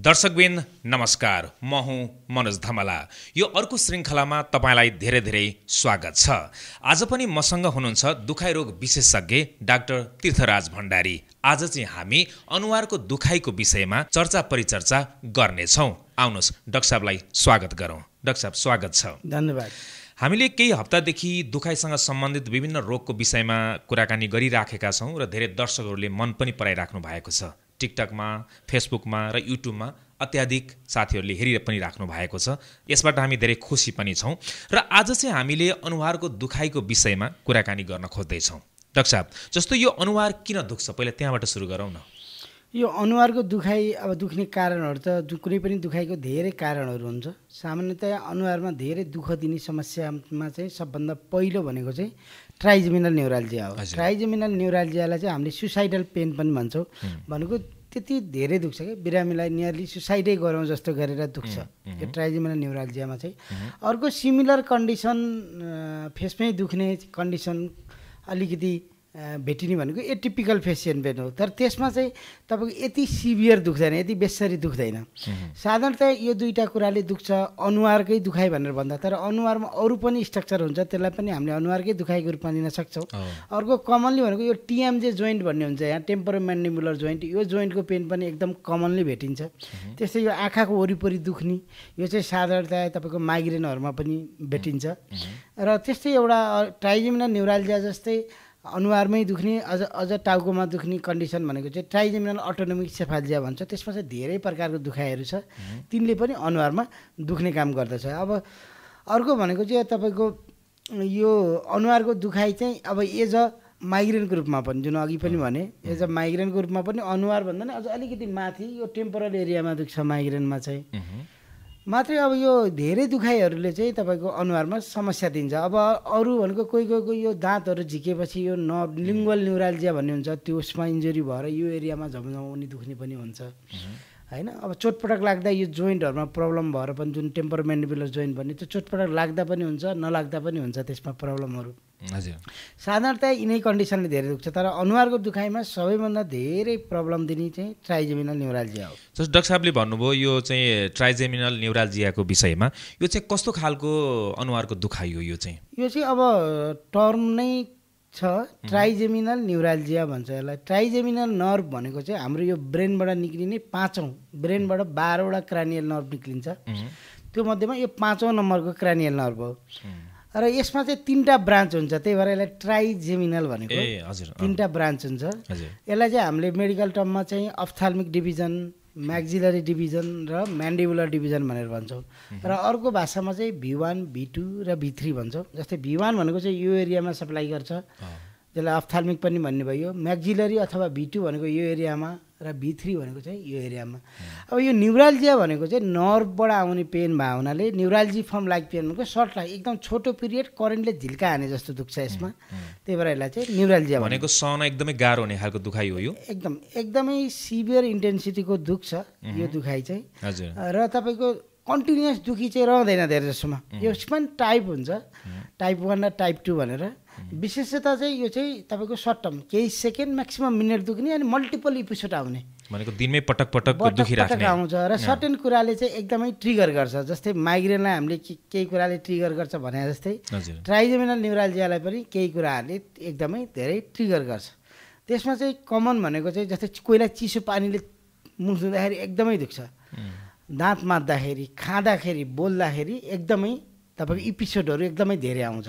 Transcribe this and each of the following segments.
दर्शकबिन नमस्कार, म हुँ मनोज धमला। यो अर्को श्रृङ्खलामा तपाईलाई धेरै धेरै स्वागत छ। आज पनि मसँग हुनुहुन्छ दुखाइ रोग विशेषज्ञ डाक्टर तीर्थराज भण्डारी। आज चाहिँ हामी अनुहारको दुखाइको विषयमा चर्चा परिचर्चा गर्नेछौँ। आउनुहोस् डाक्टर साहबलाई स्वागत गरौँ। डाक्टर साहब स्वागत छ। धन्यवाद। हामीले केही हप्तादेखि दुखाइसँग सम्बन्धित विभिन्न रोगको विषयमा कुराकानी गरिराखेका छौँ र धेरै दर्शकहरूले मन पनि पराइराख्नु भएको छ। टिकटकमा, फेसबुकमा र युट्युबमा अत्याधिक साथीहरूले हेरि पनि राख्नु भएको छ। यसबाट हामी धेरै खुसी पनि छौँ र आज चाहिँ हामीले अनुहारको दुखाइको विषयमा कुराकानी गर्न खोज्दैछौँ। डाक्टर साहब, जस्तो यो अनुहार किन दुख्छ, पहिला त्यहाँबाट सुरु गरौँ न। यो अनुहारको दुखाइ दुख्ने कारणहरू त कुनै पनि दुखाइको धेरै कारणहरू हुन्छ। सामान्यतया अनुहारमा धेरै दुःख दिने समस्यामा चाहिँ सबभन्दा पहिलो भनेको चाहिँ ट्राइजेमिनल न्युराल्जिया हो। ट्राइजेमिनल न्युराल्जियालाई चाहिँ हामीले सुसाइडल पेन पनि भन्छौँ। भनेको त्यति धेरै दुख्छ कि बिरामीलाई नियरली सुसाइडै गरौँ जस्तो गरेर दुख्छ यो ट्राइजेमिनल न्युराल्जियामा चाहिँ। अर्को सिमिलर कन्डिसन फेसमै दुख्ने कन्डिसन अलिकति भेटिने भनेको एटिपिकल फेसियल पेन हो। तर त्यसमा चाहिँ तपाईँको यति सिभियर दुख्दैन, यति बेसरी दुख्दैन। साधारणतया यो दुईवटा कुराले दुख्छ अनुहारकै दुखाइ भनेर भन्दा, तर अनुहारमा अरू पनि स्ट्रक्चर हुन्छ, त्यसलाई पनि हामीले अनुहारकै दुखाइको रूपमा लिन सक्छौँ। अर्को कमनली भनेको यो टिएमजे जोइन्ट भन्ने हुन्छ, यहाँ टेम्पोरोम्यान्डिबुलर जोइन्ट, यो जोइन्टको पेन पनि एकदम कमनली भेटिन्छ। त्यस्तै यो आँखाको वरिपरि दुख्ने, यो चाहिँ साधारणतया तपाईँको माइग्रेनहरूमा पनि भेटिन्छ। र त्यस्तै एउटा ट्राइजेमिनल न्युराल्जिया जस्तै अनुहारमै दुख्ने अझ टाउकोमा दुख्ने कन्डिसन भनेको चाहिँ ट्राइजेमिनल अटोनोमिक सेफाल्जिया भन्छ। त्यसमा चाहिँ धेरै प्रकारको दुखाइहरू छ, तिनले पनि अनुहारमा दुख्ने काम गर्दछ। अब अर्को भनेको चाहिँ तपाईँको यो अनुहारको दुखाइ चाहिँ अब एज अ माइग्रेनको रूपमा पनि, जुन अघि पनि भने एज अ माइग्रेनको रूपमा पनि अनुहार भन्दा नि अझ अलिकति माथि यो टेम्पोरल एरियामा दुख्छ माइग्रेनमा चाहिँ मात्रै। अब यो धेरै दुखाइहरूले चाहिँ तपाईँको अनुहारमा समस्या दिन्छ। अब अरू भनेको कोही यो दाँतहरू झिकेपछि यो लिङ्गुअल न्युराल्जिया भन्ने हुन्छ, त्यो उसमा इन्जुरी भएर यो एरियामा झमझमाउने दुख्ने पनि हुन्छ होइन। अब चोटपटक लाग्दा यो जोइन्टहरूमा प्रब्लम भएर पनि, जुन टेम्पोरोम्यान्डिबुलर जोइन्ट भन्ने, त्यो चोटपटक लाग्दा पनि हुन्छ, नलाग्दा पनि हुन्छ त्यसमा प्रब्लमहरू। हजुर, साधारणतया यिनै कन्डिसनले धेरै दुख्छ, तर अनुहारको दुखाइमा सबैभन्दा धेरै प्रब्लम दिने चाहिँ ट्राइजेमिनल न्युराल्जिया हो। जस्तो डाक्टर साहबले भन्नुभयो यो चाहिँ ट्राइजेमिनल न्युराल्जियाको विषयमा, यो चाहिँ कस्तो खालको अनुहारको दुखाइ हो? यो चाहिँ अब टर्म नै छ, ट्राइजेमिनल न्युराल्जिया भन्छ यसलाई। ट्राइजेमिनल नर्भ भनेको चाहिँ हाम्रो यो ब्रेनबाट निक्लिने ब्रेनबाट 12वटा क्रानियल नर्भ निक्लिन्छ। त्यो मध्येमा यो 5औं नम्बरको क्रानियल नर्भ हो र यसमा चाहिँ 3टा ब्रान्च हुन्छ, त्यही भएर यसलाई ट्राइजेमिनल भनेको। 3टा ब्रान्च हुन्छ। यसलाई चाहिँ हामीले मेडिकल टर्ममा चाहिँ अप्थाल्मिक डिभिजन, म्याक्सिलरी डिभिजन र म्यान्डिबुलर डिभिजन भनेर भन्छौँ। र अर्को भाषामा चाहिँ V1, V2 र V3 भन्छौँ। जस्तै V1 भनेको चाहिँ यो एरियामा सप्लाई गर्छ, जसलाई अप्थाल्मिक पनि भन्ने भयो। म्याक्सिलरी अथवा V2 भनेको यो एरियामा र V3 भनेको चाहिँ यो एरियामा। अब यो न्युराल्जिया भनेको चाहिँ नर्भबाट आउने पेन भए हुनाले न्युराल्जी फर्म लाइक पेन भनेको सर्ट लाइक एकदम छोटो पिरियड करेन्टले झिल्का हाने जस्तो दुख्छ यसमा, त्यही भएर यसलाई चाहिँ न्युराल्जिया भनेको सहन एकदमै गाह्रो हुने खालको दुखाइ हो। यो एकदमै सिभियर इन्टेन्सिटीको दुख्छ यो दुखाइ चाहिँ। र तपाईँको कन्टिन्युस दुखी चाहिँ रहँदैन धेरै जसोमा। यसमा पनि टाइप हुन्छ, टाइप 1 र टाइप 2 भनेर। विशेषतः चाहिँ यो चाहिँ तपाईँको सर्ट टर्म, केही सेकेन्ड म्याक्सिमम मिनट दुख्ने अनि मल्टिपल एपिसोड आउने, भनेको दिनमै पटक पटक दुखिराख्ने आउँछ। र सर्टेन कुराले चाहिँ एकदमै ट्रिगर गर्छ। जस्तै माइग्रेनलाई हामीले केही कुराले ट्रिगर गर्छ भने जस्तै ट्राइजेमिनल न्युराल्जियालाई पनि केही कुराहरूले एकदमै धेरै ट्रिगर गर्छ। त्यसमा चाहिँ कमन भनेको चाहिँ जस्तै कोहीलाई चिसो पानीले मुख धुँदाखेरि एकदमै दुख्छ, दाँत माझ्दाखेरि, खाँदाखेरि, बोल्दाखेरि एकदमै तपाईँको एपिसोडहरू एकदमै धेरै आउँछ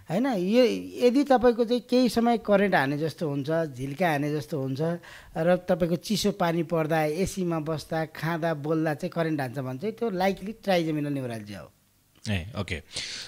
होइन। यो यदि तपाईँको चाहिँ केही समय करेन्ट हाने जस्तो हुन्छ, झिल्का हाने जस्तो हुन्छ र तपाईँको चिसो पानी पर्दा, एसीमा बस्दा, खाँदा, बोल्दा चाहिँ करेन्ट हान्छ भने चाहिँ त्यो लाइकली ट्राइजेमिनल न्युराल्जिया हो। ओके।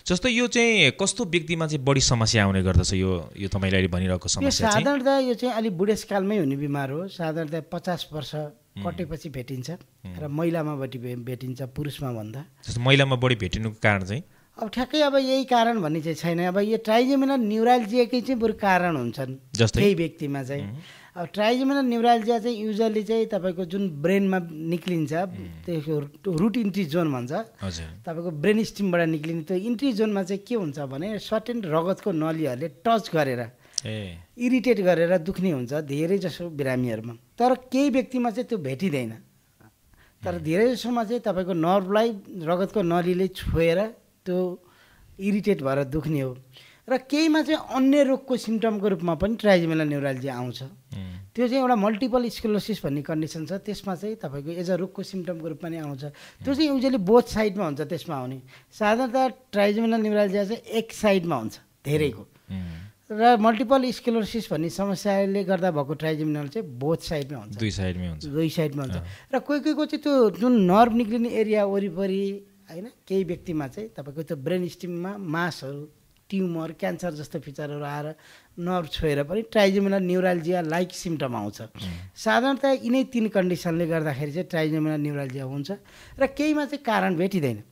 जस्तो यो चाहिँ कस्तो व्यक्तिमा चाहिँ बढी समस्या आउने गर्दछ? यो तपाईँले अहिले भनिरहेको समस्या साधारणतया यो चाहिँ अलि बुढेसकालमै हुने बिमार हो। साधारणतया 50 वर्ष कटेपछि भेटिन्छ र महिलामा बढी भेटिन्छ पुरुषमा भन्दा। जस्तो महिलामा बढी भेटिनुको कारण चाहिँ अब ठ्याक्कै अब यही कारण भन्ने चाहिँ छैन। अब यो ट्राइजेमिनल न्युराल्जियाकै चाहिँ बरु कारण हुन्छन् केही व्यक्तिमा चाहिँ। अब ट्राइजेमिनल न्युराल्जिया चाहिँ युजली चाहिँ तपाईँको जुन ब्रेनमा निक्लिन्छ त्यसको रुट इन्ट्री जोन भन्छ, तपाईँको ब्रेन स्टिमबाट निक्लिने त्यो इन्ट्री जोनमा चाहिँ के हुन्छ भने सर्टेन रगतको नलीहरूले टच गरेर इरिटेट गरेर दुख्ने हुन्छ धेरै जसो बिरामीहरूमा। तर केही व्यक्तिमा चाहिँ त्यो भेटिँदैन। तर धेरै जसोमा चाहिँ तपाईँको नर्भलाई रगतको नलीले छोएर त्यो इरिटेट भएर दुख्ने हो। र केहीमा चाहिँ अन्य रोगको सिम्टमको रूपमा पनि ट्राइजेमिनल न्युराल्जिया आउँछ। त्यो चाहिँ एउटा मल्टिपल स्क्लेरोसिस भन्ने कन्डिसन छ, त्यसमा चाहिँ तपाईँको एज अ रोगको सिम्टमको रूपमा नै आउँछ। त्यो चाहिँ युजली बोथ साइडमा हुन्छ। त्यसमा आउने साधारणतः ट्राइजेमिनल न्युराल्जिया चाहिँ एक साइडमा हुन्छ धेरैको, र मल्टिपल स्क्लेरोसिस भन्ने समस्याले गर्दा भएको ट्राइजेमिनल चाहिँ बोथ साइडमा हुन्छ, दुई साइडमा हुन्छ। र कोही कोहीको चाहिँ त्यो जुन नर्भ निक्लिने एरिया वरिपरि होइन, केही व्यक्तिमा चाहिँ तपाईँको त्यो ब्रेन स्टिममा मासहरू, ट्युमर, क्यान्सर जस्तो फिचरहरू आएर नर्भ छोएर पनि ट्राइजेमिनल न्युराल्जिया लाइक सिम्टम आउँछ। साधारणतः यिनै 3 कन्डिसनले गर्दाखेरि चाहिँ ट्राइजेमिनल न्युराल्जिया हुन्छ र केहीमा चाहिँ कारण भेटिँदैन।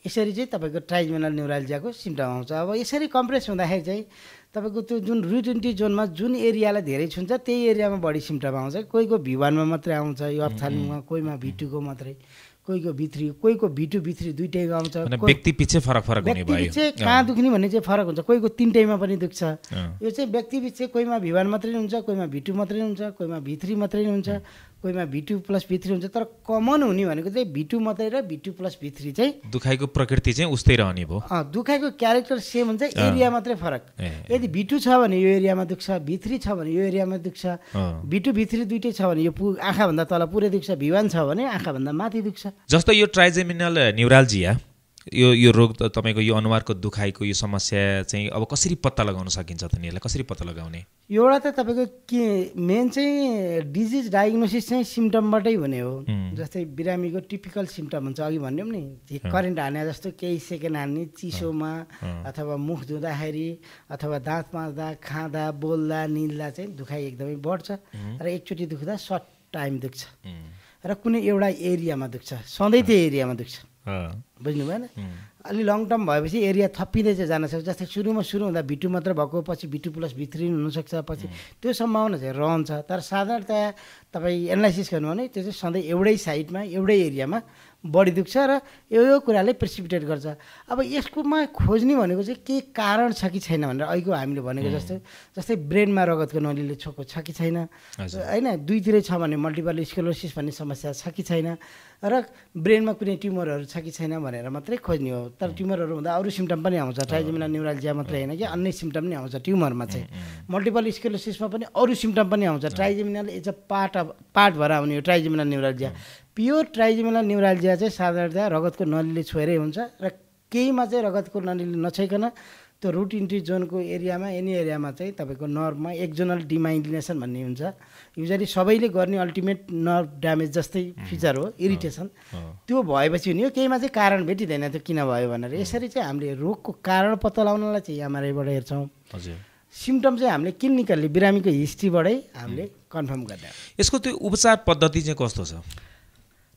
यसरी चाहिँ तपाईँको ट्राइजेमिनल न्युराल्जियाको सिम्टम आउँछ। अब यसरी कम्प्रेस हुँदाखेरि चाहिँ तपाईँको त्यो जुन रुट जोनमा जुन एरियालाई धेरै छुन्छ त्यही एरियामा बढी सिम्टम आउँछ। कोहीको V1मा मात्रै आउँछ, यो अप्थाल्मोमा, कोहीमा V2को मात्रै, कोहीको V3, कोहीको V2 V3 दुईटैको आउँछ। व्यक्ति पछि फरक हुने भयो, चाहिँ कहाँ दुख्ने भन्ने चाहिँ फरक हुन्छ। कोहीको 3टैमा पनि दुख्छ। यो चाहिँ व्यक्ति पछि कोहीमा V1 मात्रै हुन्छ, कोहीमा V2 मात्रै हुन्छ, कोहीमा V3 मात्रै हुन्छ, कोहीमा V2 + V3 हुन्छ। तर कमन हुने भनेको चाहिँ V2 मात्रै र V2 + V3 चाहिँ दुखाइको प्रकृति चाहिँ उस्तै रहने भयो। दुखाइको क्यारेक्टर सेम हुन्छ, एरिया मात्रै फरक। यदि V2 छ भने यो एरियामा दुख्छ, V3 छ भने यो एरियामा दुख्छ, V2 V3 दुईटै छ भने यो आँखाभन्दा तल पुरै दुख्छ, V1 छ भने आँखाभन्दा माथि दुख्छ। जस्तो यो ट्राइजेमिनल न्युराल्जिया यो रोग तपाईँको यो अनुहारको दुखाइको यो समस्या चाहिँ अब कसरी पत्ता लगाउन सकिन्छ त? यसलाई कसरी पत्ता लगाउने? एउटा त तपाईँको के मेन चाहिँ डिजिज डायग्नोसिस चाहिँ सिम्टमबाटै हुने हो। जस्तै बिरामीको टिपिकल सिम्टम हुन्छ, अघि भन्यौँ नि, करेन्ट हाने जस्तो केही सेकेन्ड हान्ने, चिसोमा अथवा मुख धुँदाखेरि अथवा दाँत माझ्दा, खाँदा, बोल्दा, निल्दा चाहिँ दुखाइ एकदमै बढ्छ र एकचोटि दुख्दा सर्ट टाइम दुख्छ र कुनै एउटा एरियामा दुख्छ, सधैँ त्यो एरियामा दुख्छ। बुझ्नु भएन? अलि लङ टर्म भएपछि एरिया थपिँदै चाहिँ जान सक्छ। जस्तै सुरु हुँदा V2 मात्र भएको, पछि V2 + V3 हुनसक्छ, पछि त्यो सम्भावना चाहिँ रहन्छ। तर साधारणतया तपाईँ एनालाइसिस गर्नु भने त्यो चाहिँ सधैँ एउटै साइडमा, एउटै एरियामा बढी दुख्छ र यो कुराले प्रेसिपिटेट गर्छ। अब यसकोमा खोज्ने भनेको चाहिँ के कारण छ कि छैन भनेर अहिलेको हामीले भनेको जस्तै ब्रेनमा रगतको नलीले छोएको छ कि छैन, होइन, दुईतिरै छ भने मल्टिपल स्क्लेरोसिस भन्ने समस्या छ कि छैन, र ब्रेनमा कुनै ट्युमरहरू छ कि छैन भनेर मात्रै खोज्ने हो। तर ट्युमरहरू हुँदा अरू सिम्टम पनि आउँछ। ट्राइजेमिनल न्युराल्जिया मात्रै होइन कि अन्य सिम्टम पनि आउँछ ट्युमरमा चाहिँ। मल्टिपल स्क्लेरोसिसमा पनि अरू सिम्टम पनि आउँछ। ट्राइजेमिनल इज अ पार्ट भएर आउने हो ट्राइजेमिनल न्युराल्जिया। प्योर ट्राइजेमिनल न्युराल्जिया चाहिँ साधारणतया रगतको नलीले छोएरै हुन्छ र केहीमा चाहिँ रगतको नलीले नछोइकन त्यो रुट जोनको एरियामा, एनी एरियामा चाहिँ तपाईँको नर्भमा एक्जोनल डिमाइलिनेसन भन्ने हुन्छ। युजली सबैले गर्ने अल्टिमेट नर्भ ड्यामेज जस्तै फिचर हो, इरिटेसन। त्यो भएपछि हुने हो। केहीमा चाहिँ कारण भेटिँदैन त्यो किन भयो भनेर। यसरी चाहिँ हामीले रोगको कारण पत्ता लगाउनलाई चाहिँ एमआरआईबाट हेर्छौँ। सिम्टम चाहिँ हामीले क्लिनिकल्ली बिरामीको हिस्ट्रीबाटै हामीले कन्फर्म गर्ने। यसको त्यो उपचार पद्धति चाहिँ कस्तो छ?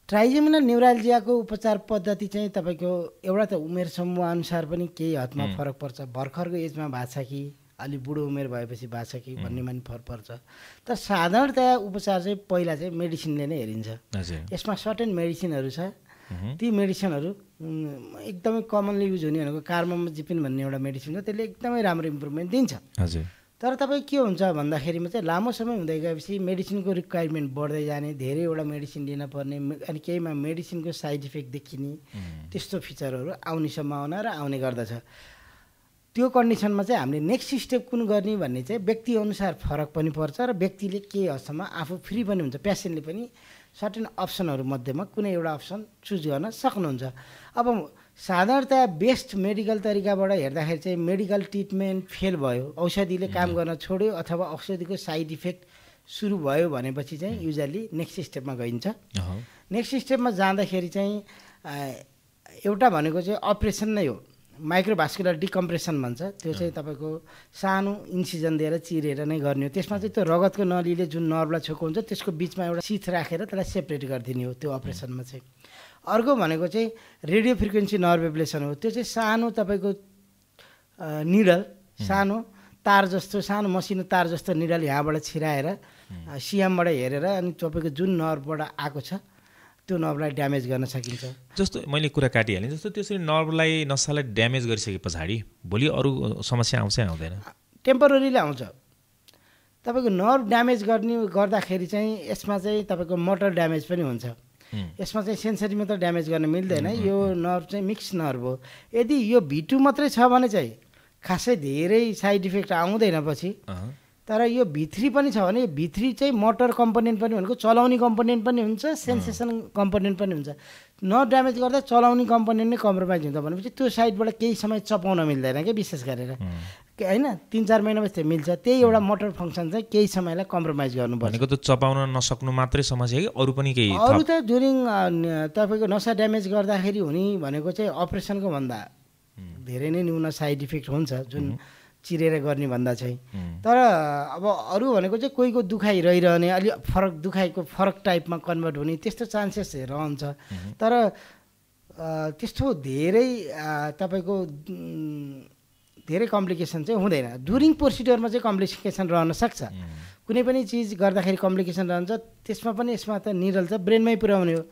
ट्राइजेमिनल न्युराल्जियाको उपचार पद्धति चाहिँ तपाईँको एउटा त उमेर समूह अनुसार पनि केही हदमा फरक पर्छ। भर्खरको एजमा भएको छ कि अलि बुढो उमेर भएपछि भएको छ कि भन्नेमा पनि फरक पर्छ। तर साधारणतया उपचार चाहिँ पहिला चाहिँ मेडिसिनले नै हेरिन्छ। यसमा सर्टेन मेडिसिनहरू छ। ती मेडिसिनहरू एकदमै कमनली युज हुने भनेको कार्बामेजिपिन भन्ने एउटा मेडिसिन हो। त्यसले एकदमै राम्रो इम्प्रुभमेन्ट दिन्छ। तर तपाईँ के हुन्छ भन्दाखेरिमा चाहिँ लामो समय हुँदै गएपछि मेडिसिनको रिक्वायरमेन्ट बढ्दै जाने, धेरैवटा मेडिसिन लिन पर्ने, अनि केहीमा मेडिसिनको साइड इफेक्ट देखिने, त्यस्तो फिचरहरू आउने सम्भावना र आउने गर्दछ। त्यो कन्डिसनमा चाहिँ हामीले नेक्स्ट स्टेप कुन गर्ने भन्ने चाहिँ व्यक्तिअनुसार फरक पनि पर्छ र व्यक्तिले के हदसम्म आफू फ्री पनि हुन्छ, पेसेन्टले पनि सर्टेन अप्सनहरू मध्येमा कुनै एउटा अप्सन चुज गर्न सक्नुहुन्छ। अब साधारणतया बेस्ट मेडिकल तरिकाबाट हेर्दाखेरि चाहिँ मेडिकल ट्रिटमेन्ट फेल भयो, औषधिले काम गर्न छोड्यो अथवा औषधिको साइड इफेक्ट सुरु भयो भनेपछि चाहिँ युजली नेक्स्ट स्टेपमा गइन्छ। नेक्स्ट स्टेपमा जाँदाखेरि चाहिँ एउटा भनेको चाहिँ अपरेसन नै हो। माइक्रोभास्कुलर डिकम्प्रेसन भन्छ। त्यो चाहिँ तपाईँको सानो इन्सिजन दिएर चिरेर नै गर्ने हो। त्यसमा चाहिँ त्यो रगतको नलीले जुन नर्भलाई छोएको हुन्छ त्यसको बिचमा एउटा सिथ राखेर त्यसलाई सेपरेट गरिदिने हो त्यो अपरेसनमा चाहिँ। अर्को भनेको चाहिँ रेडियो फ्रिक्वेन्सी नर्भ एब्लेसन हो। त्यो चाहिँ सानो तपाईँको निडल, सानो तार जस्तो, सानो मसिनो तार जस्तो निडल यहाँबाट छिराएर सिएमबाट हेरेर अनि तपाईँको जुन नर्भबाट आएको छ त्यो नर्भलाई ड्यामेज गर्न सकिन्छ। जस्तो मैले कुरा काटिहालेँ, जस्तो त्यसरी नर्भलाई, नसालाई ड्यामेज गरिसके पछाडि भोलि अरू समस्या आउँछ आउँदैन? टेम्पोररीले आउँछ। तपाईँको नर्भ ड्यामेज गर्दाखेरि चाहिँ यसमा चाहिँ तपाईँको मोटर ड्यामेज पनि हुन्छ। यसमा चाहिँ सेन्सरी मात्र ड्यामेज गर्न मिल्दैन, यो नर्भ चाहिँ मिक्स नर्भ हो। यदि यो V2 मात्रै छ भने चाहिँ खासै धेरै साइड इफेक्ट आउँदैन पछि। तर यो V3 पनि छ भने V3 चाहिँ मोटर कम्पोनेन्ट पनि भनेको चलाउने कम्पोनेन्ट पनि हुन्छ, सेन्सेसन कम्पोनेन्ट पनि हुन्छ। नर्भ ड्यामेज गर्दा चलाउने कम्पोनेन्ट नै कम्प्रोमाइज हुन्छ भनेपछि त्यो साइडबाट केही समय चपाउन मिल्दैन क्या, विशेष गरेर होइन 3-4 महिनापछि मिल्छ। त्यही एउटा मोटर फङ्सन चाहिँ केही समयलाई कम्प्रोमाइज गर्नुपर्छ। भनेको त चपाउन नसक्नु मात्रै समस्या कि अरू पनि केही? अरू त ड्युरिङ तपाईँको नसा ड्यामेज गर्दाखेरि हुने भनेको चाहिँ अपरेसनको भन्दा धेरै नै न्यून साइड इफेक्ट हुन्छ जुन चिरेर गर्ने भन्दा चाहिँ। तर अब अरू भनेको चाहिँ कोहीको दुखाइ रहिरहने, अलि दुखाइको फरक टाइपमा कन्भर्ट हुने त्यस्तो चान्सेस रहन्छ। तर त्यस्तो धेरै तपाईँको धेरै कम्प्लिकेसन चाहिँ हुँदैन। ड्युरिङ प्रोसिड्युरमा चाहिँ कम्प्लिकेसन रहन सक्छ, कुनै पनि चिज गर्दाखेरि कम्प्लिकेसन रहन्छ। त्यसमा पनि यसमा त निडल छ, ब्रेनमै पुर्याउने हो।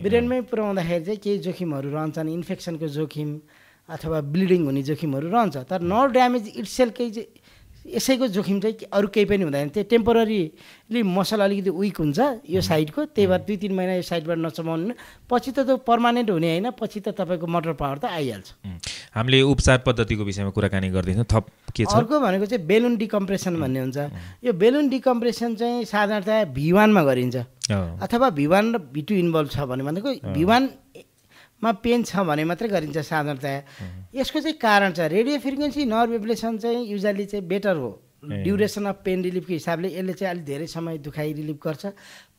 ब्रेनमै पुर्याउँदाखेरि चाहिँ केही जोखिमहरू रहन्छन्, इन्फेक्सनको जोखिम अथवा ब्लिडिङ हुने जोखिमहरू रहन्छ। तर नर्भ ड्यामेज इट्सेल्फ केही चाहिँ यसैको जोखिम चाहिँ अरू केही पनि हुँदैन। त्यो टेम्पोररीली मसल अलिकति विक हुन्छ यो साइडको, त्यही भएर 2-3 महिना यो साइडबाट नचमाउनु, पछि त त्यो पर्मानेन्ट हुने होइन, पछि त तपाईँको मोटर पावर त आइहाल्छ। हामीले उपचार पद्धतिको विषयमा कुराकानी गर्दैछौँ, थप के छ? अर्को भनेको चाहिँ बेलुन डिकम्प्रेसन भन्ने हुन्छ। यो बेलुन डिकम्प्रेसन चाहिँ साधारणतया V1 मा गरिन्छ अथवा V1 र V2 इन्भल्भ छ भने भनेको V1 मा पेन छ भने मात्रै गरिन्छ साधारणतया। यसको चाहिँ कारण छ रेडियो फ्रिक्वेन्सी नर्भ एब्लेसन चाहिँ युजली चाहिँ बेटर हो ड्युरेसन अफ पेन रिलिफको हिसाबले। यसले चाहिँ अलिक धेरै समय दुखाइ रिलिफ गर्छ।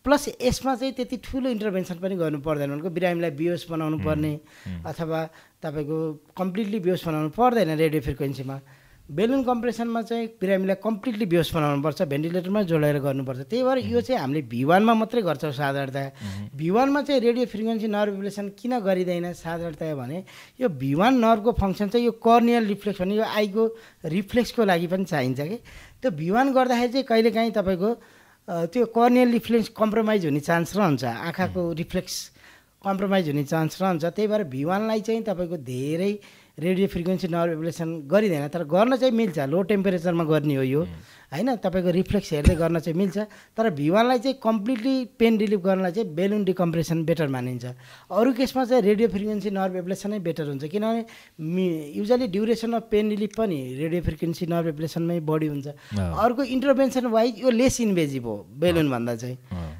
प्लस यसमा चाहिँ त्यति ठुलो इन्टरभेन्सन पनि गर्नु पर्दैन, भनेको बिरामीलाई बेहोस बनाउनु पर्ने अथवा तपाईँको कम्प्लिटली बेहोस बनाउनु पर्दैन रेडियो फ्रिक्वेन्सीमा। बेलुन कम्प्रेसनमा चाहिँ बिरामीलाई कम्प्लिटली बेहोस बनाउनुपर्छ, भेन्टिलेटरमा जोडेर गर्नुपर्छ। त्यही भएर यो चाहिँ हामीले V1 मा मात्रै गर्छौँ साधारणतया। V1 मा चाहिँ रेडियो फ्रिक्वेन्सी नर्भ एब्लेसन किन गरिँदैन साधारणतया भने यो V1 नर्भको फङ्सन चाहिँ यो कर्नियल रिफ्लेक्स भन्ने यो आईको रिफ्लेक्सको लागि पनि चाहिन्छ कि। त्यो V1 गर्दाखेरि चाहिँ कहिलेकाहीँ तपाईँको त्यो कर्नियल रिफ्लेक्स कम्प्रोमाइज हुने चान्स रहन्छ, आँखाको रिफ्लेक्स कम्प्रोमाइज हुने चान्स रहन्छ। त्यही भएर V1 लाई चाहिँ तपाईँको धेरै रेडियो फ्रिक्वेन्सी नर्भ एब्लेसन गरिँदैन, तर गर्न चाहिँ मिल्छ। लो टेम्परेचरमा गर्ने हो यो होइन, तपाईँको रिफ्लेक्स हेर्दै गर्न चाहिँ मिल्छ। तर V1 लाई चाहिँ कम्प्लिटली पेन रिलिफ गर्नलाई चाहिँ बेलुन डिकम्प्रेसन बेटर मानिन्छ। अरू केसमा चाहिँ रेडियो फ्रिक्वेन्सी नर्भ एब्लेसनै बेटर हुन्छ, किनभने usually duration of pain relief पनि रेडियो फ्रिक्वेन्सी नर्भ एब्लेसनमै बढी हुन्छ। अर्को इन्टरभेन्सन वाइज यो लेस इन्भेजिभ हो बेलुनभन्दा चाहिँ।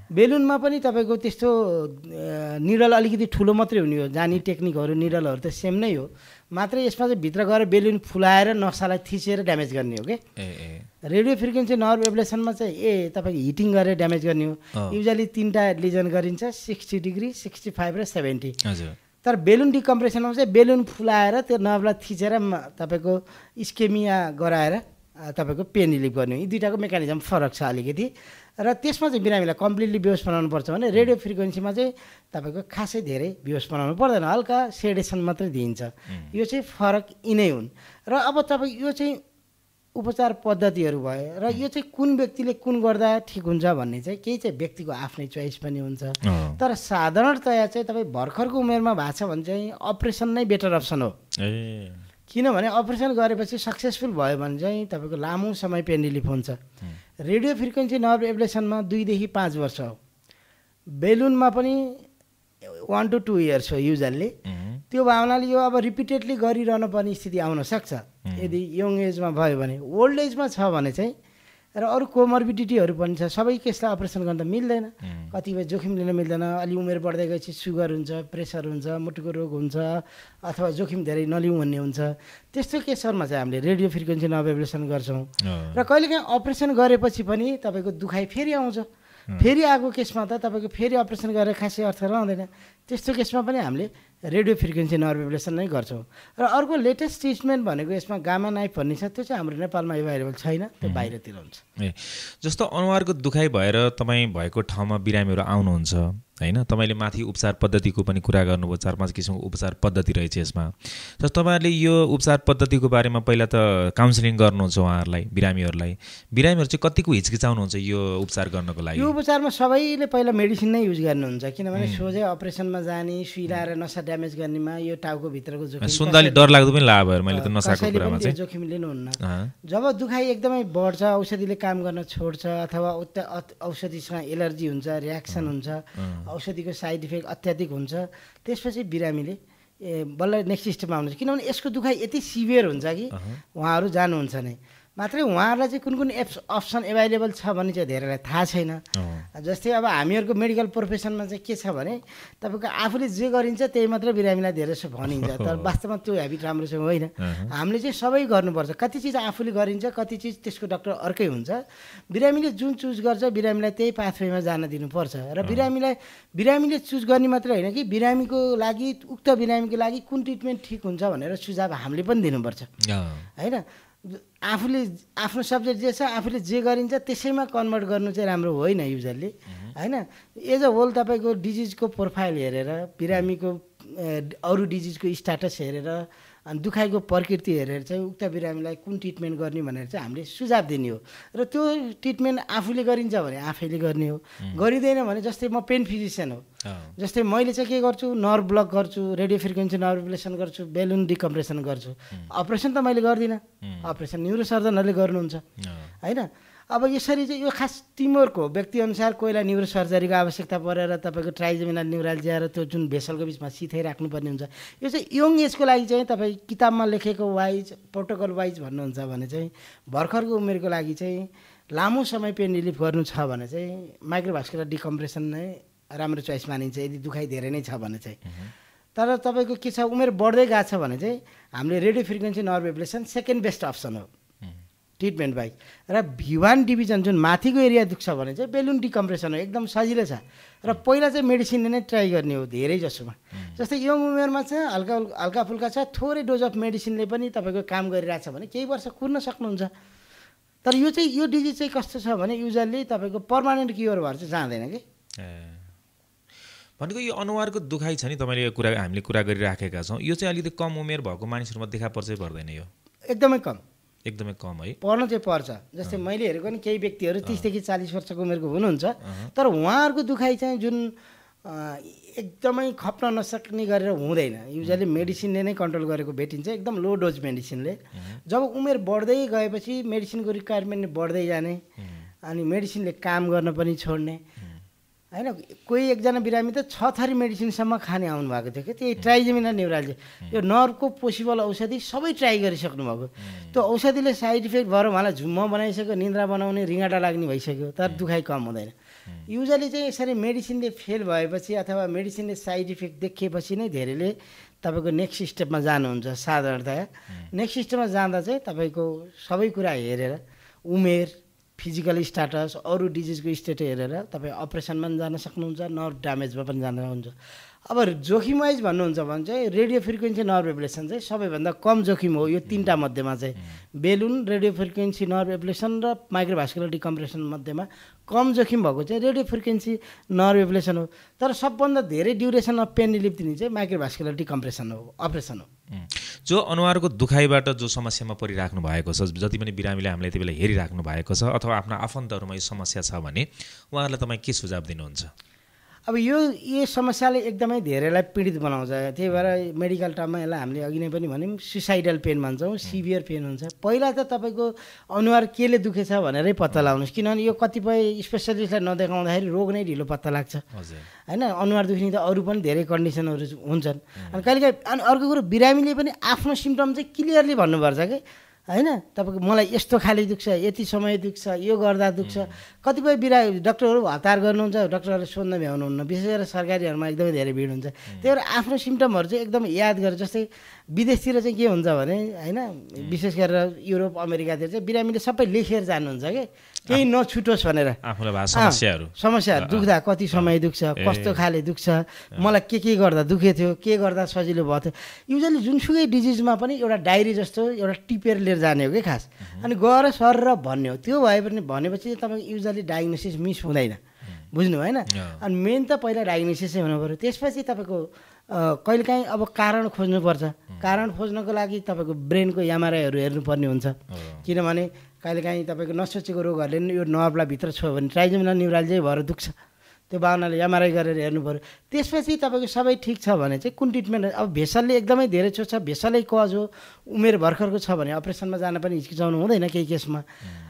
बेलुनमा पनि तपाईँको त्यस्तो निडल अलिकति ठुलो मात्रै हुने हो, जाने टेक्निकहरू निडलहरू त सेम नै हो, मात्रै यसमा चाहिँ भित्र गएर बेलुन फुलाएर नसालाई थिचेर ड्यामेज गर्ने हो कि। रेडियो फ्रिक्वेन्सी नर्भ एब्लेसनमा चाहिँ तपाईँको हिटिङ गरेर ड्यामेज गर्ने हो। युजली 3टा लिजन गरिन्छ, 60 डिग्री, 65 र 70। तर बेलुन डिकम्प्रेसनमा चाहिँ बेलुन फुलाएर त्यो नर्भलाई थिचेर तपाईँको इस्केमिया गराएर तपाईँको पेन रिलिफ गर्ने हो। यी दुईटाको मेकानिजम फरक छ अलिकति। र त्यसमा चाहिँ बिरामीलाई कम्प्लिटली बेहोस बनाउनुपर्छ भने रेडियो फ्रिक्वेन्सीमा चाहिँ तपाईँको खासै धेरै बेहोस बनाउनु पर्दैन, हल्का सेडेसन मात्रै दिइन्छ। यो चाहिँ फरक यिनै हुन्। र अब तपाईँ यो चाहिँ उपचार पद्धतिहरू भयो र यो चाहिँ कुन व्यक्तिले कुन गर्दा ठिक हुन्छ भन्ने चाहिँ केही चाहिँ व्यक्तिको आफ्नै चोइस पनि हुन्छ। तर साधारणतया चाहिँ तपाईँ भर्खरको उमेरमा भएको छ भने चाहिँ अपरेसन नै बेटर अप्सन हो। किनभने अपरेसन गरेपछि सक्सेसफुल भयो भने चाहिँ तपाईँको लामो समय पेन रिलिफ हुन्छ। रेडियो फ्रिक्वेन्सी नर्भ एब्लेसनमा 2 देखि 5 वर्ष हो, बेलुनमा पनि 1 to 2 इयर्स हो युजल्ली। त्यो भावनाले यो अब रिपिटेडली गरिरहनु पर्ने स्थिति आउन सक्छ यदि यङ एजमा भयो भने। ओल्ड एजमा छ भने चाहिँ र अरू कोमर्बिडिटीहरू पनि छ, सबै केसलाई अपरेसन गर्न त मिल्दैन, कतिपय जोखिम लिन मिल्दैन। अलि उमेर बढ्दै गएपछि सुगर हुन्छ, प्रेसर हुन्छ, मुटुको रोग हुन्छ अथवा जोखिम धेरै नलिउँ भन्ने हुन्छ। त्यस्तो केसहरूमा चाहिँ हामीले रेडियो फ्रिक्वेन्सी नर्भ एब्लेसन गर्छौँ। र कहिलेकाहीँ अपरेसन गरेपछि पनि तपाईँको दुखाइ फेरि आउँछ, फेरि आएको केसमा त तपाईँको फेरि अपरेसन गरेर खासै अर्थ रहँदैन। त्यस्तो केसमा पनि हामीले रेडियो फ्रिक्वेन्सी नर्भ एब्लेसन नै गर्छौँ। र अर्को लेटेस्ट ट्रिटमेन्ट भनेको यसमा गामा नाइफ भन्ने छ, त्यो चाहिँ हाम्रो नेपालमा एभाइलेबल छैन, त्यो बाहिरतिर हुन्छ। जस्तो अनुहारको दुखाइ भएर तपाईँ भएको ठाउँमा बिरामीहरू आउनुहुन्छ होइन, तपाईँले माथि उपचार पद्धतिको पनि कुरा गर्नुभयो, 4-5 किसिमको उपचार पद्धति रहेछ यसमा। जस्तो तपाईँहरूले यो उपचार पद्धतिको बारेमा पहिला त काउन्सिलिङ गर्नुहुन्छ उहाँहरूलाई, बिरामीहरूलाई चाहिँ कतिको हिचकिचाउनुहुन्छ यो उपचार गर्नको लागि? यो उपचारमा सबैले पहिला मेडिसिन नै युज गर्नुहुन्छ, किनभने सोझै अपरेसनमा जाने, सुई लाएर नसा ड्यामेज गर्नेमा यो टाउको भित्रको जोखिम सुन्दाले डर लाग्दो पनि लाग्यो भएर मैले त नसाको कुरामा चाहिँ जोखिम लिनुहुन्न। जब दुखाइ एकदमै बढ्छ, औषधिले काम गर्न छोड्छ अथवा औषधिसँग एलर्जी हुन्छ, रियाक्सन हुन्छ, औषधिको साइड इफेक्ट अत्याधिक हुन्छ त्यसपछि बिरामीले बल्ल नेक्स्ट स्टेपमा आउनुहुन्छ किनभने यसको दुखाइ यति सिभियर हुन्छ कि उहाँहरू जानुहुन्छ नै मात्रै उहाँहरूलाई चाहिँ कुन कुन अप्सन एभाइलेबल छ भन्ने चाहिँ धेरैलाई थाहा छैन जस्तै अब हामीहरूको मेडिकल प्रोफेसनमा चाहिँ के छ भने तपाईँको आफूले जे गरिन्छ त्यही मात्र बिरामीलाई धेरै जसो भनिन्छ तर वास्तवमा त्यो हेबिट राम्रोसँग होइन हामीले चाहिँ सबै गर्नुपर्छ कति चिज आफूले गरिन्छ कति चिज त्यसको डक्टर अर्कै हुन्छ बिरामीले जुन चुज गर्छ बिरामीलाई त्यही पाथवेमा जान दिनुपर्छ र बिरामीले चुज गर्ने मात्र होइन कि बिरामीको लागि उक्त बिरामीको लागि कुन ट्रिटमेन्ट ठिक हुन्छ भनेर सुझाव हामीले पनि दिनुपर्छ होइन आफूले आफ्नो सब्जेक्ट जे छ आफूले जे गरिन्छ त्यसैमा कन्भर्ट गर्नु चाहिँ राम्रो होइन युजल्ली होइन एज अ होल तपाईँको डिजिजको प्रोफाइल हेरेर बिरामीको अरू डिजिजको स्ट्याटस हेरेर अनि दुखाइको प्रकृति हेरेर चाहिँ उक्त बिरामीलाई कुन ट्रिटमेन्ट गर्ने भनेर चाहिँ हामीले सुझाव दिने हो र त्यो ट्रिटमेन्ट आफूले गरिन्छ भने आफैले गर्ने हो गरिँदैन भने जस्तै म पेन फिजिसियन हो जस्तै मैले चाहिँ के गर्छु नर्भ ब्लक गर्छु रेडियो फ्रिक्वेन्सी नर्भ एब्लेसन गर्छु बेलुन डिकम्प्रेसन गर्छु अपरेसन त मैले गर्दिनँ अपरेसन न्युरोसर्जनहरूले गर्नुहुन्छ होइन अब यसरी चाहिँ यो खास टिमवर्क हो व्यक्तिअनुसार कोहीलाई न्युरो सर्जरीको आवश्यकता परेर तपाईँको ट्राइजेमिनल न्युराल्जिया र त्यो जुन भेसलको बिचमा सिथै राख्नुपर्ने हुन्छ यो चाहिँ यङ एजको लागि चाहिँ तपाईँ किताबमा लेखेको वाइज प्रोटोकल वाइज भन्नुहुन्छ भने चाहिँ भर्खरको उमेरको लागि चाहिँ लामो समय पेन रिलिफ गर्नु छ भने चाहिँ माइक्रोभास्कुलर डिकम्प्रेसन नै राम्रो चोइस मानिन्छ यदि दुखाइ धेरै नै छ भने चाहिँ तर तपाईँको के छ उमेर बढ्दै गएको छ भने चाहिँ हामीले radio frequency nerve ablation second best option हो ट्रिटमेन्ट वाइज र V1 डिभिजन जुन माथिको एरिया दुख्छ भने चाहिँ बेलुन डिकम्प्रेसन हो एकदम सजिलो छ र पहिला चाहिँ मेडिसिनले नै ट्राई गर्ने हो धेरै जसोमा जस्तै यङ उमेरमा चाहिँ हल्का फुल्का छ थोरै डोज अफ मेडिसिनले पनि तपाईँको काम गरिरहेछ भने केही वर्ष कुर्न सक्नुहुन्छ तर यो डिजिज चाहिँ कस्तो छ भने युजल्ली तपाईँको पर्मानेन्ट क्योर भएर चाहिँ जाँदैन कि भनेको यो अनुहारको दुखाइ छ नि हामीले कुरा गरिराखेका छौँ यो चाहिँ अलिकति कम उमेर भएको मानिसहरूमा देखा पर्छ पर्दैन यो एकदमै कम है पर्न चाहिँ पर्छ जस्तै मैले हेरेको नि केही व्यक्तिहरू 30 देखि 40 वर्षको उमेरको हुनुहुन्छ तर उहाँहरूको दुखाइ चाहिँ जुन एकदमै खप्न नसक्ने गरेर हुँदैन युजली मेडिसिनले नै कन्ट्रोल गरेको भेटिन्छ एकदम लो डोज मेडिसिनले जब उमेर बढ्दै गएपछि मेडिसिनको रिक्वायरमेन्ट बढ्दै जाने अनि मेडिसिनले काम गर्न पनि छोड्ने होइन कोही एकजना बिरामी त 6 थरी मेडिसिनसम्म खाने आउनुभएको थियो कि त्यही ट्राइजेमिनल न्युराल्जिया यो नर्भको पोसिबल औषधि सबै ट्राई गरिसक्नु भएको त्यो औषधिले साइड इफेक्ट भएर उहाँलाई झुम्म बनाइसक्यो निन्द्रा बनाउने रिङाटा लाग्ने भइसक्यो तर दुखाइ कम हुँदैन युजली चाहिँ यसरी मेडिसिनले फेल भएपछि अथवा मेडिसिनले साइड इफेक्ट देखिएपछि नै धेरैले तपाईँको नेक्स्ट स्टेपमा जानुहुन्छ साधारणतया नेक्स्ट स्टेपमा जाँदा चाहिँ तपाईँको सबै कुरा हेरेर उमेर फिजिकल स्ट्याटस अरू डिजिजको स्टेट हेरेर तपाईँ अपरेसनमा पनि जान सक्नुहुन्छ नर्भ ड्यामेजमा पनि जान सक्नुहुन्छ अब जोखिम वाइज भन्नुहुन्छ भने चाहिँ रेडियो फ्रिक्वेन्सी नर्भ एब्लेसन चाहिँ सबैभन्दा कम जोखिम हो यो तीनटा मध्येमा चाहिँ बेलुन रेडियो फ्रिक्वेन्सी नर्भ एब्लेसन र माइक्रोभास्कुलर डिकम्प्रेसन मध्येमा कम जोखिम भएको चाहिँ रेडियो फ्रिक्वेन्सी नर्भ एब्लेसन हो तर सबभन्दा धेरै ड्युरेसन अफ पेन रिलिफ दिने चाहिँ माइक्रोभास्कुलर डिकम्प्रेसन हो अपरेसन हो जो अनुहारको दुखाइबाट जो समस्यामा परिराख्नु भएको छ जति पनि बिरामीले हामीलाई यति बेला हेरिराख्नु भएको छ अथवा आफ्ना आफन्तहरूमा यो समस्या छ भने उहाँहरूलाई तपाईँ के सुझाव दिनुहुन्छ अब यो समस्याले एकदमै धेरैलाई पीडित बनाउँछ त्यही भएर मेडिकल टर्ममा यसलाई हामीले अघि नै पनि भन्यौँ सुसाइडल पेन भन्छौँ सिभियर पेन हुन्छ पहिला त तपाईँको अनुहार केले दुखेछ भनेरै पत्ता लगाउनुहोस् किनभने यो कतिपय स्पेसलिस्टलाई नदेखाउँदाखेरि रोग नै ढिलो पत्ता लाग्छ होइन अनुहार दुख्ने त अरू पनि धेरै कन्डिसनहरू हुन्छन् अनि कहिलेकाहीँ अनि अर्को कुरो बिरामीले पनि आफ्नो सिम्टम चाहिँ क्लियरली भन्नुपर्छ कि होइन तपाईँको मलाई यस्तो खाले दुख्छ यति समय दुख्छ यो गर्दा दुख्छ कतिपय डक्टरहरू हतार गर्नुहुन्छ डक्टरहरूले सोध्न भ्याउनुहुन्न विशेष गरेर सरकारीहरूमा एकदमै धेरै भिड हुन्छ त्यही भएर आफ्नो सिम्टमहरू चाहिँ एकदम याद गरेर जस्तै विदेशतिर चाहिँ के हुन्छ भने होइन विशेष गरेर युरोप अमेरिकातिर चाहिँ बिरामीले सबै लेखेर जानुहुन्छ कि केही नछुटोस् भनेर समस्याहरू दुख्दा कति समय दुख्छ कस्तो खाले दुख्छ मलाई के गर्दा दुखेको थियो के गर्दा सजिलो भएको थियो युजली जुनसुकै डिजिजमा पनि एउटा डायरी जस्तो एउटा टिपेर लिएर जाने हो कि खास अनि गएर सर र भन्ने हो त्यो भए पनि भनेपछि तपाईँको युजली डायग्नोसिस मिस हुँदैन बुझ्नु होइन अनि मेन त पहिला डायग्नोसिसै हुनु पऱ्यो त्यसपछि तपाईँको कहिलेकाहीँ अब कारण खोज्नुपर्छ कारण खोज्नको लागि तपाईँको ब्रेनको एमआरआईहरू हेर्नुपर्ने हुन्छ किनभने कहिलेकाहीँ तपाईँको नसोचेको रोगहरूले यो नर्भलाई भित्र छोयो भने ट्राइजेमिनल न्युराल्जिया भएर दुख्छ त्यो भावनाले एमआरआई गरेर हेर्नु पऱ्यो। त्यसपछि तपाईँको सबै ठिक छ भने चाहिँ कुन ट्रिटमेन्ट, अब भेसलले एकदमै धेरै छ, भेसलै कज हो, उमेर भर्खरको छ भने अपरेसनमा जान पनि हिचकिचाउनु हुँदैन केही केसमा।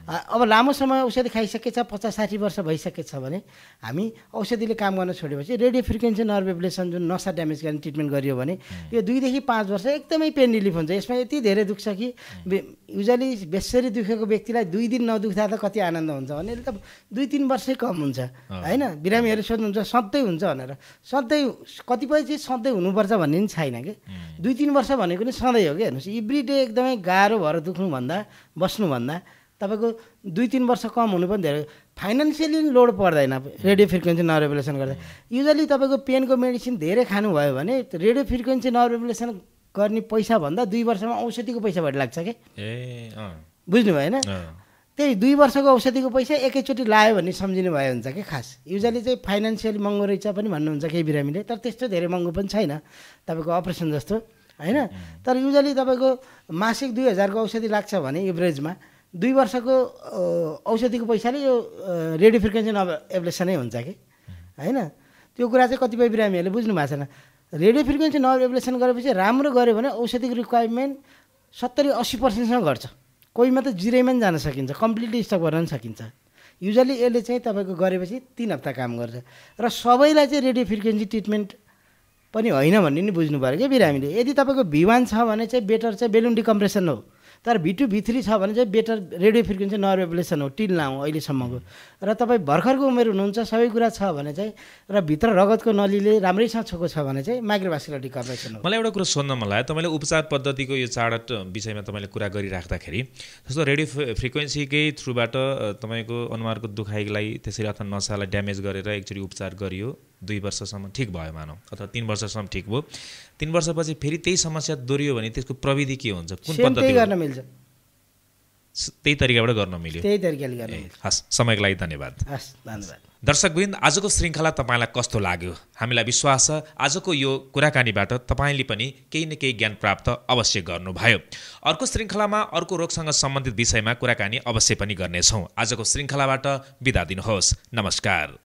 अब लामो समय औषधि खाइसकेछ, 50-60 वर्ष भइसकेछ भने हामी औषधिले काम गर्न छोडेपछि रेडियो फ्रिक्वेन्सी नर्भ एब्लेसन जुन नसा ड्यामेज गर्ने ट्रिटमेन्ट गरियो भने यो 2 देखि 5 वर्ष एकदमै पेन रिलिफ हुन्छ। यसमा यति धेरै दुख्छ कि युजली बेसरी दुखेको व्यक्तिलाई 2 दिन नदुख्दा त कति आनन्द हुन्छ भने त 2-3 वर्षै कम हुन्छ होइन। बिरामीहरू सोध्नुहुन्छ सधैँ हुन्छ भनेर, सधैँ कतिपय चिज सधैँ हुनुपर्छ भन्ने पनि छैन कि। 2-3 वर्ष भनेको नि सधैँ हो कि। हेर्नुहोस् एभ्री डे एकदमै गाह्रो भएर दुख्नुभन्दा बस्नुभन्दा तपाईँको 2-3 वर्ष कम हुनु पनि धेरै, फाइनेन्सियली लोड पर्दैन रेडियो फ्रिक्वेन्सी नर्भ एब्लेसन गर्दा। युजली तपाईँको पेनको मेडिसिन धेरै खानुभयो भने रेडियो फ्रिक्वेन्सी नर्भ एब्लेसन गर्ने पैसा भन्दा 2 वर्षमा औषधिको पैसा बढी लाग्छ कि। बुझ्नुभयो होइन? त्यही 2 वर्षको औषधिको पैसा एकैचोटि लायो भने सम्झिनु भयो हुन्छ कि। खास युजली चाहिँ फाइनेन्सियली महँगो रहेछ पनि भन्नुहुन्छ केही बिरामीले, तर त्यस्तो धेरै महँगो पनि छैन तपाईँको अपरेसन जस्तो होइन। तर युजली तपाईँको मासिक 2000 को औषधि लाग्छ भने एभरेजमा 2 वर्षको औषधिको पैसाले यो रेडियो फ्रिक्वेन्सी नर्भ एब्लेसनै हुन्छ कि होइन। त्यो कुरा चाहिँ कतिपय बिरामीहरूले बुझ्नु भएको छैन। रेडियो फ्रिक्वेन्सी नर्भ एब्लेसन गरेपछि राम्रो गऱ्यो भने औषधिको रिक्वायरमेन्ट 70-80% गर्छ। कोहीमा त 0 पनि जान सकिन्छ, कम्प्लिटली स्टप गर्न सकिन्छ। युजली यसले चाहिँ तपाईँको गरेपछि 3 हप्ता काम गर्छ। र सबैलाई चाहिँ रेडियो फ्रिक्वेन्सी ट्रिटमेन्ट पनि होइन भन्ने नि बुझ्नु पऱ्यो क्या बिरामीले। यदि तपाईँको V1 छ भने चाहिँ बेटर चाहिँ बेलुन डिकम्प्रेसन हो, तर V2 V3 छ भने चाहिँ बेटर रेडियो फ्रिक्वेन्सी नर्भ एब्लेसन हो टिल नाउ अहिलेसम्मको। र तपाईँ भर्खरको उमेर हुनुहुन्छ, सबै कुरा छ भने चाहिँ र भित्र रगतको नलीले राम्रैसँग छोएको छ भने चाहिँ माइक्रोभास्कुलर डिकम्प्रेसन हो। मलाई एउटा कुरा सोध्न मन लाग्यो, तपाईँले उपचार पद्धतिको यो चाडट विषयमा तपाईँले कुरा गरिराख्दाखेरि जस्तो रेडियो फ्रिक्वेन्सीकै थ्रुबाट तपाईँको अनुहारको दुखाइलाई त्यसरी अथवा नसालाई ड्यामेज गरेर एकचोटि उपचार गरियो, 2 वर्षसम्म ठिक भयो मानौँ, अथवा 3 वर्षसम्म ठिक भयो, 3 वर्षपछि फेरि त्यही समस्या दोहोरियो भने त्यसको प्रविधि के हुन्छ, कुन पद्धति गर्न मिल्छ, त्यही तरिकाबाट गर्न मिल्यो, त्यही तरिकाले गर्न। हस्, समयको लागि धन्यवाद। हस्, धन्यवाद। दर्शकवृन्द, आजको श्रृङ्खला तपाईँलाई कस्तो लाग्यो? हामीलाई विश्वास छ आजको यो कुराकानीबाट तपाईँले पनि केही न केही ज्ञान प्राप्त अवश्य गर्नुभयो। अर्को श्रृङ्खलामा अर्को रोगसँग सम्बन्धित विषयमा कुराकानी अवश्य पनि गर्नेछौँ। आजको श्रृङ्खलाबाट बिदा दिनुहोस्। नमस्कार।